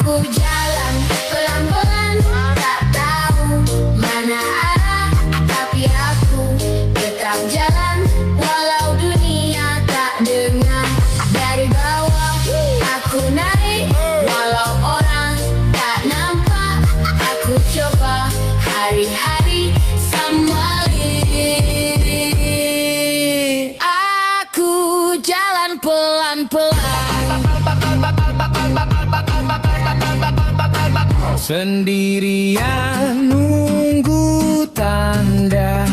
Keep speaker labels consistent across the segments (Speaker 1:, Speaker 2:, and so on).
Speaker 1: Aku jalan pelan-pelan, tak tahu mana arah, tapi aku tetap jalan walau dunia tak dengar. Dari bawah aku naik, walau orang tak nampak. Aku coba hari-hari kembali. Aku jalan pelan-pelan,
Speaker 2: sendirian nunggu tanda,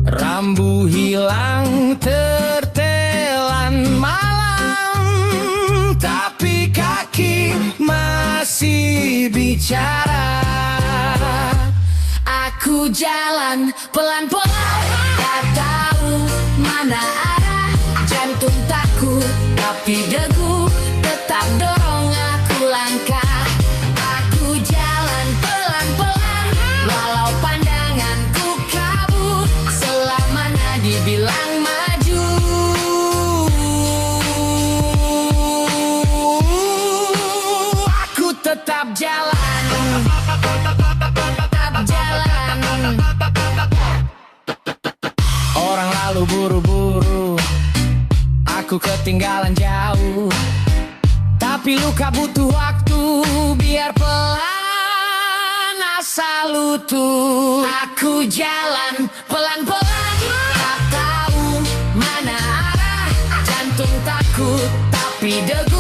Speaker 2: rambu hilang tertelan malam, tapi kaki masih bicara.
Speaker 1: aku jalan pelan-pelan, tak tahu mana arah. Jantung takut tapi degu tetap dorong aku langkah. Aku jalan pelan-pelan, walau pandanganku kabur. Selamanya dibilang maju,
Speaker 2: Aku tetap jalan,
Speaker 1: tetap jalan.
Speaker 2: orang lalu buru-buru, aku ketinggalan jauh. Tapi luka butuh waktu, biar pelan asal utuh.
Speaker 1: Aku jalan pelan-pelan, tak tahu mana arah. Jantung takut tapi degu